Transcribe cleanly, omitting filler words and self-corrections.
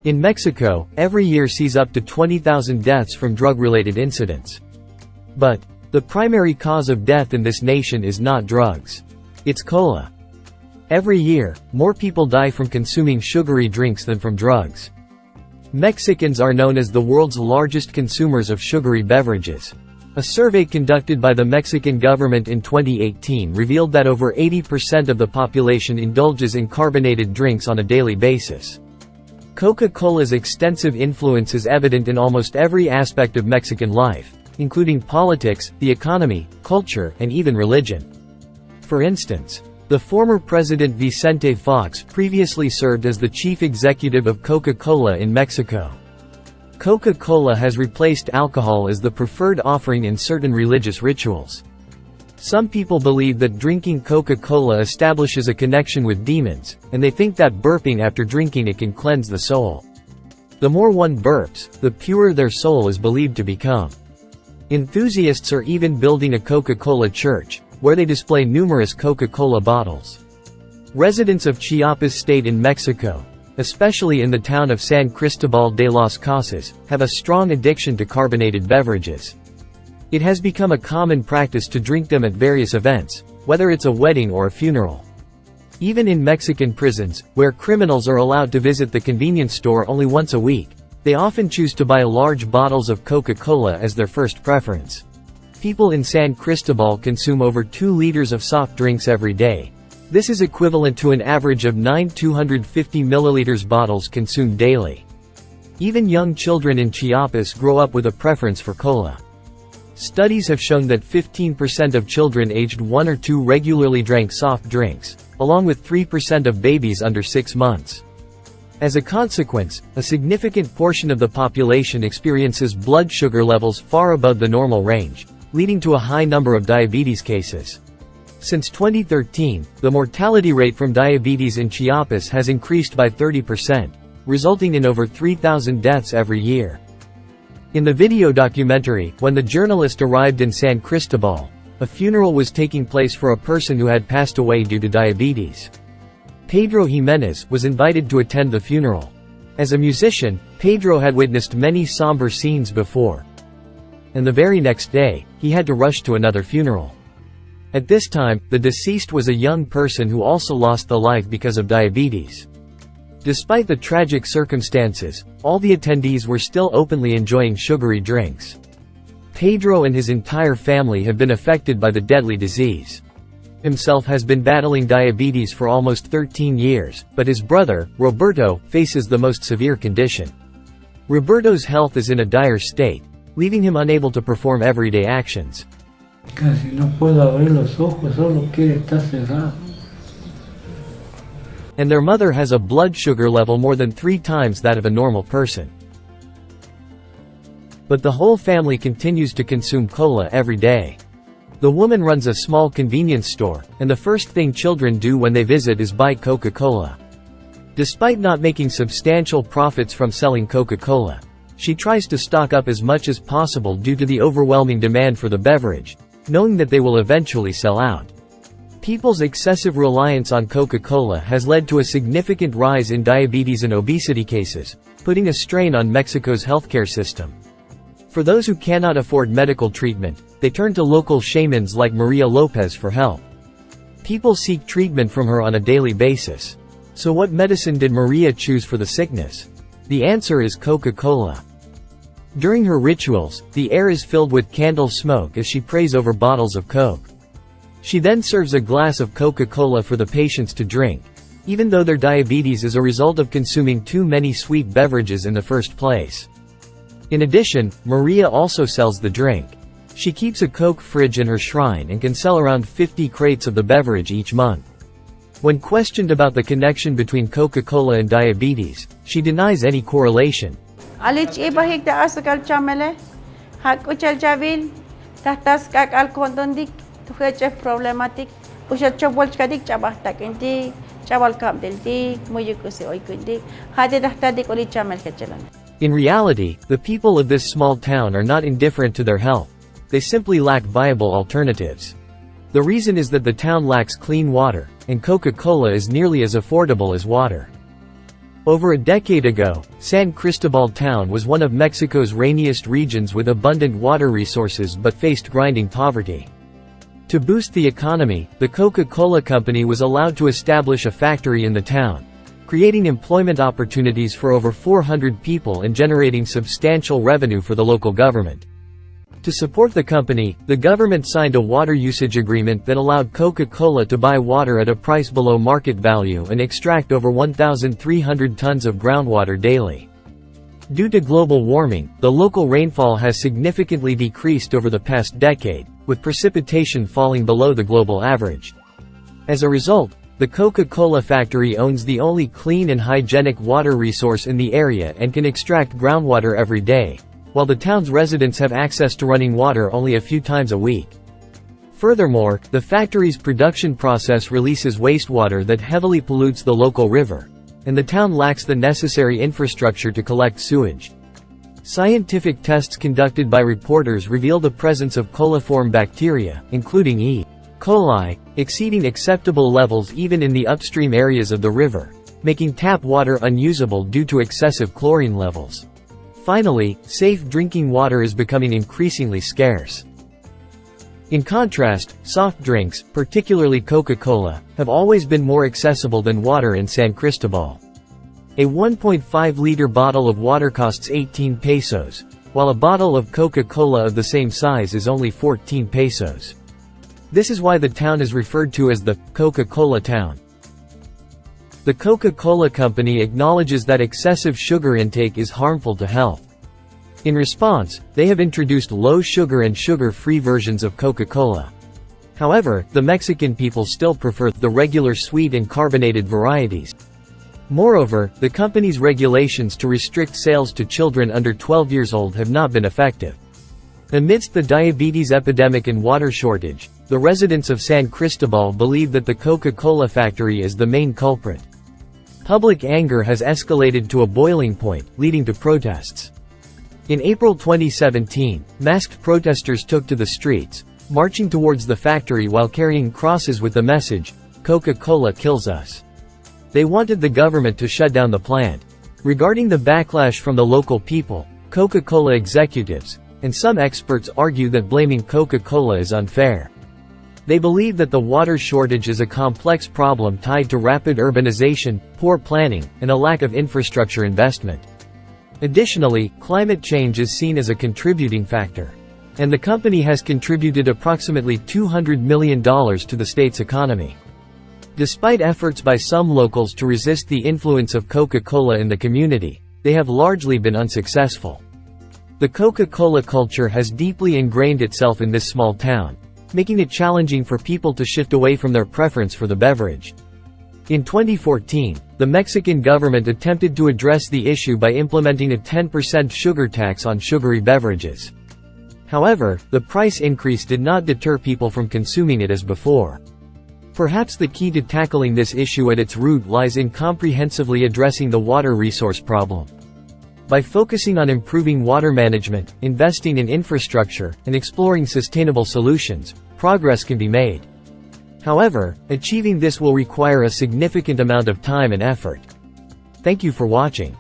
In Mexico, every year sees up to 20,000 deaths from drug-related incidents. But the primary cause of death in this nation is not drugs. It's cola. Every year, more people die from consuming sugary drinks than from drugs. Mexicans are known as the world's largest consumers of sugary beverages. A survey conducted by the Mexican government in 2018 revealed that over 80% of the population indulges in carbonated drinks on a daily basis. Coca-Cola's extensive influence is evident in almost every aspect of Mexican life, including politics, the economy, culture, and even religion. For instance, the former president Vicente Fox previously served as the chief executive of Coca-Cola in Mexico. Coca-Cola has replaced alcohol as the preferred offering in certain religious rituals. Some people believe that drinking Coca-Cola establishes a connection with demons, and they think that burping after drinking it can cleanse the soul. The more one burps, the purer their soul is believed to become. Enthusiasts are even building a Coca-Cola church, where they display numerous Coca-Cola bottles. Residents of Chiapas state in Mexico, especially in the town of San Cristóbal de las Casas, have a strong addiction to carbonated beverages. It has become a common practice to drink them at various events, whether it's a wedding or a funeral. Even in Mexican prisons, where criminals are allowed to visit the convenience store only once a week, they often choose to buy large bottles of Coca-Cola as their first preference. People in San Cristóbal consume over 2 liters of soft drinks every day. This is equivalent to an average of 9 250 milliliters bottles consumed daily. Even young children in Chiapas grow up with a preference for cola. Studies have shown that 15% of children aged 1 or 2 regularly drank soft drinks, along with 3% of babies under 6 months. As a consequence, a significant portion of the population experiences blood sugar levels far above the normal range, leading to a high number of diabetes cases. Since 2013, the mortality rate from diabetes in Chiapas has increased by 30%, resulting in over 3,000 deaths every year. In the video documentary, when the journalist arrived in San Cristóbal, a funeral was taking place for a person who had passed away due to diabetes. Pedro Jimenez was invited to attend the funeral. As a musician, Pedro had witnessed many somber scenes before. And the very next day, he had to rush to another funeral. At this time, the deceased was a young person who also lost the life because of diabetes. Despite the tragic circumstances, all the attendees were still openly enjoying sugary drinks. Pedro and his entire family have been affected by the deadly disease. Himself has been battling diabetes for almost 13 years, but his brother, Roberto, faces the most severe condition. Roberto's health is in a dire state, leaving him unable to perform everyday actions. Casi no puedo abrir los ojos, solo quiere estar cerrado. And their mother has a blood sugar level more than 3 times that of a normal person. But the whole family continues to consume cola every day. The woman runs a small convenience store, and the first thing children do when they visit is buy Coca-Cola. Despite not making substantial profits from selling Coca-Cola, she tries to stock up as much as possible due to the overwhelming demand for the beverage, knowing that they will eventually sell out. People's excessive reliance on Coca-Cola has led to a significant rise in diabetes and obesity cases, putting a strain on Mexico's healthcare system. For those who cannot afford medical treatment, they turn to local shamans like Maria Lopez for help. People seek treatment from her on a daily basis. So what medicine did Maria choose for the sickness? The answer is Coca-Cola. During her rituals, the air is filled with candle smoke as she prays over bottles of Coke. She then serves a glass of Coca-Cola for the patients to drink, even though their diabetes is a result of consuming too many sweet beverages in the first place. In addition, Maria also sells the drink. She keeps a Coke fridge in her shrine and can sell around 50 crates of the beverage each month. When questioned about the connection between Coca-Cola and diabetes, she denies any correlation. In reality, the people of this small town are not indifferent to their health. They simply lack viable alternatives. The reason is that the town lacks clean water, and Coca-Cola is nearly as affordable as water. Over a decade ago, San Cristóbal town was one of Mexico's rainiest regions with abundant water resources but faced grinding poverty. To boost the economy, the Coca-Cola company was allowed to establish a factory in the town, creating employment opportunities for over 400 people and generating substantial revenue for the local government. To support the company, the government signed a water usage agreement that allowed Coca-Cola to buy water at a price below market value and extract over 1,300 tons of groundwater daily. Due to global warming, the local rainfall has significantly decreased over the past decade, with precipitation falling below the global average. As a result, the Coca-Cola factory owns the only clean and hygienic water resource in the area and can extract groundwater every day, while the town's residents have access to running water only a few times a week. Furthermore, the factory's production process releases wastewater that heavily pollutes the local river, and the town lacks the necessary infrastructure to collect sewage. Scientific tests conducted by reporters reveal the presence of coliform bacteria, including E. coli, exceeding acceptable levels even in the upstream areas of the river, making tap water unusable due to excessive chlorine levels. Finally, safe drinking water is becoming increasingly scarce. In contrast, soft drinks, particularly Coca-Cola, have always been more accessible than water in San Cristóbal. A 1.5-liter bottle of water costs 18 pesos, while a bottle of Coca-Cola of the same size is only 14 pesos. This is why the town is referred to as the Coca-Cola town. The Coca-Cola company acknowledges that excessive sugar intake is harmful to health. In response, they have introduced low-sugar and sugar-free versions of Coca-Cola. However, the Mexican people still prefer the regular sweet and carbonated varieties. Moreover, the company's regulations to restrict sales to children under 12 years old have not been effective. Amidst the diabetes epidemic and water shortage, the residents of San Cristóbal believe that the Coca-Cola factory is the main culprit. Public anger has escalated to a boiling point, leading to protests. In April 2017, masked protesters took to the streets, marching towards the factory while carrying crosses with the message, "Coca-Cola kills us." They wanted the government to shut down the plant. Regarding the backlash from the local people, Coca-Cola executives, and some experts argue that blaming Coca-Cola is unfair. They believe that the water shortage is a complex problem tied to rapid urbanization, poor planning, and a lack of infrastructure investment. Additionally, climate change is seen as a contributing factor. And the company has contributed approximately $200 million to the state's economy. Despite efforts by some locals to resist the influence of Coca-Cola in the community, they have largely been unsuccessful. The Coca-Cola culture has deeply ingrained itself in this small town, making it challenging for people to shift away from their preference for the beverage. In 2014, the Mexican government attempted to address the issue by implementing a 10% sugar tax on sugary beverages. However, the price increase did not deter people from consuming it as before. Perhaps the key to tackling this issue at its root lies in comprehensively addressing the water resource problem. By focusing on improving water management, investing in infrastructure, and exploring sustainable solutions, progress can be made. However, achieving this will require a significant amount of time and effort. Thank you for watching.